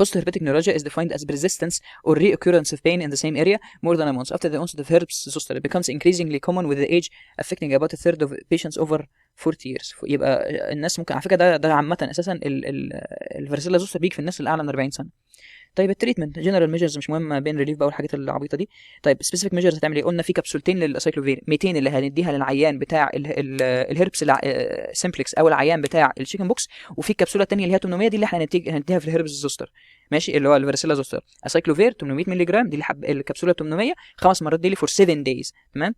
Post-herpetic neuralgia is defined as persistence or reoccurrence of pain in the same area more than a month after the onset of herpes zoster. It becomes increasingly common with the age, affecting about a third of patients over 40 years. يبقى الناس ممكن على فكره ده عامه اساسا الفاريسيلا زوستر بيجي في الناس اللي اعلى من 40 سنه. طيب التريتمنت جنرال ميجرز مش مهم، بين ريليف بقى والحاجات العبيطه دي. طيب سبيسيفيك ميجرز هتعمل ايه؟ قلنا في كابسولتين للاسايكلوفير 200 اللي هنديها للعيان بتاع الهربس سيمبلكس او العيان بتاع الشيكن بوكس، وفي الكبسوله الثانيه اللي هي 800 دي اللي احنا هنديها في الهربس زوستر. ماشي، اللي هو الفاريسيلا زوستر. اسايكلوفير 800 مللي جرام دي الكبسوله 800 5 مرات ديلي فور 7 دايز. تمام.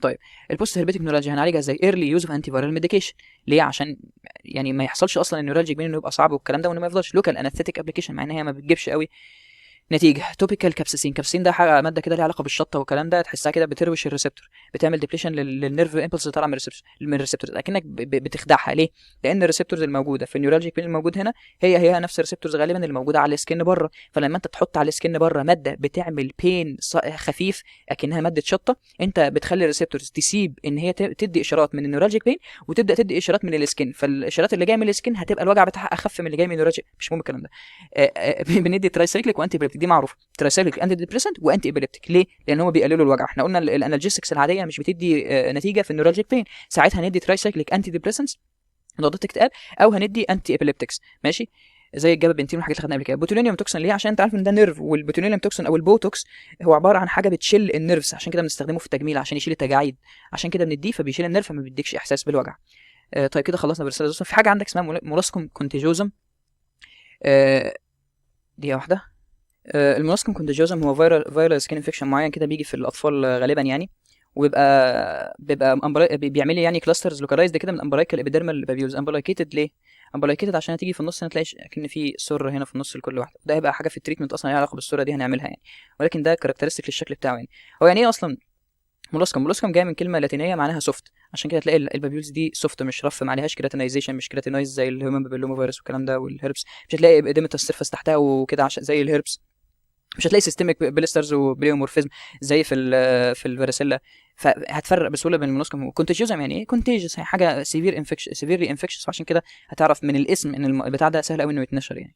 طيب البوست هربيتك نيورالجيا هنعالجها ازاي؟ ايرلي يوز اوف انتي فايرال ميديكيشن. ليه؟ عشان يعني ما يحصلش اصلا النيورالجيك بين انه يبقى صعب والكلام ده، وانه ما يفضلش لوكال انستيك ابلكيشن، مع ان هي ما بتجيبش قوي نتيجه. توبيكال كابسيسين. كابسيسين ده حاجه ماده كده ليها علاقه بالشطه والكلام ده، تحسها كده بتروش الريسبتور، بتعمل ديبليشن للنيرف امبلس اللي طالعه من الريسبتورز، اكنك بتخدعها. ليه؟ لان الريسبتورز الموجوده في النيورالجيك بين الموجود هنا هي نفس الريسبتورز غالبا اللي موجوده على السكن بره. فلما انت تحط على السكن بره ماده بتعمل بين خفيف اكنها ماده شطه، انت بتخلي الريسبتورز تسيب ان هي تدي اشارات من النيورالجيك بين وتبدا تدي اشارات من السكن، فالاشارات اللي جايه من السكن هتبقى الوجع بتاعها اخف من اللي جاي من النيورالجيك. مش مهم الكلام ده. بندي ترايسايكليك وانتي بيبتيك، دي معروفه. ترايسايكليك انتي ديبريسنت وانتي ابيليبتيك. ليه؟ لان هو بيقللوا الوجع. احنا قلنا الانالجيسكس العاديه مش بتدي نتيجه في النيورالجيك بين، ساعتها هندي ترايسايكليك انتي ديبريسنتس مضادات اكتئاب، او هندي انتي ابيليبتكس. ماشي، زي الجابابنتين والحاجات اللي خدناها قبل كده. بوتولينيوم توكسين. ليه؟ عشان انت عارف ان ده نيرف، والبوتولينيوم توكسين او البوتوكس هو عباره عن حاجه بتشيل النيرفز، عشان كده بنستخدمه في التجميل عشان يشيل التجاعيد، عشان كده بنديه فبيشيل النيرف فما بيديكش احساس بالوجع. طيب كده خلصنا برسالة زوسن. في حاجه عندك اسمها مولاسكوم كونتيجوزم. دي واحده. المولاسكوم كونتاجيوزم هو فيرال سكين انفكشن معين كده بيجي في الاطفال غالبا يعني، وبيبقى بيعمل لي يعني كلاسترز لوكالايزد كده من امبرايكال ابيديرمال بابيولز. امبرايكيتد. ليه امبرايكيتد؟ عشان تيجي في النص هنا تلاقي كأن في سره هنا في النص لكل واحده. ده هيبقى حاجه في التريتمنت اصلا ليها علاقه بالسره دي هنعملها يعني، ولكن ده كاركترستيك للشكل بتاعه يعني. هو يعني ايه اصلا مولاسكم جاي من كلمه لاتينيه معناها سوفت، عشان كده تلاقي البابيولز دي سوفت مش رف، ما عليهاش كراتينايزيشن، مش كراتينايز زي الهيومن بابيلوما فيروس والكلام ده والهربس. مش هتلاقي اديمه السيرفس تحتها وكده عشان زي الهربس. مش هتلاقي سيستميك بليسترز وبليومورفيزم زي في الفاريسيلا. فهتفرق بسهوله بين المونوسكوم والكونتيجيوزم. يعني ايه كونتيجيوس؟ هي حاجه سيفيرلي انفكشس، وعشان كده هتعرف من الاسم ان البتاع ده سهل قوي انه يتنشر يعني.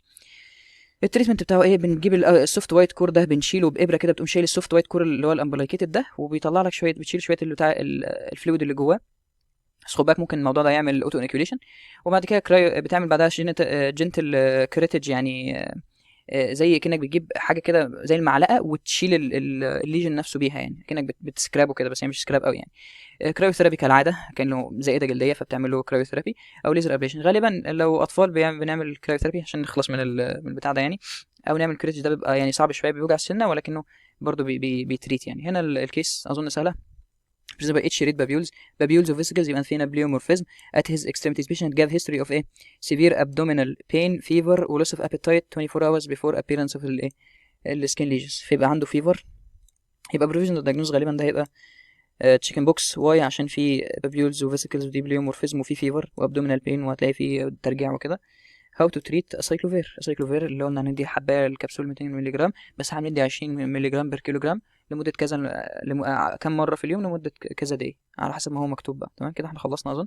التريتمنت بتاعه ايه؟ بنجيب السوفت وايت كور ده بنشيله بابره كده، بتقوم شايل السوفت وايت كور اللي هو الامبلايكيتد ده، وبيطلع لك شويه، بتشيل شويه اللي بتاع الفلويد اللي جواه. بس خد بالك ممكن الموضوع ده يعمل اوتو انكيوليشن. وبعد كده بتعمل بعدها جنتل كريتج يعني، زي كأنك بتجيب حاجه كده زي المعلقه وتشيل الليجن نفسه بيها يعني، كأنك بتسكرابه كده، بس هي مش سكراب قوي يعني. كرايوثيرابي كالعاده، كانه زائده جلديه فبتعمل له كرايوثيرابي او ليزر ابليشن. غالبا لو اطفال بنعمل كرايوثيرابي عشان نخلص من البتاع ده يعني، او نعمل كريتج. ده بيبقى يعني صعب شويه، بيوجع السنه، ولكنه برضه بيتريت يعني. هنا الكيس اظن سهله. بالنسبه اتش ريد بابيولز اوف فيسيكلز، يبقى فينا بليومورفيزم at his extremities. patient gave history of severe abdominal pain, fever و loss of appetite 24 hours before appearance of السكين ليجنز. فيبقى عنده فيفر، يبقى provisional diagnosis غالبا ده هيبقى تشيكن بوكس. واي؟ عشان في بابيولز وفيسيكلز ودي بليومورفيزم وفي فيفر وابدومينال بين، وهتلاقي في ترجيع وكده. هاو تو تريت اسايكلوفير اللي قلنا هندي حبايه الكبسول 200 مللي جرام، بس هندي 20 مللي جرام بير كيلو جرام لمده كذا كم مره في اليوم لمده كذا دقيقه على حسب ما هو مكتوب بقى. تمام كده احنا خلصنا اظن.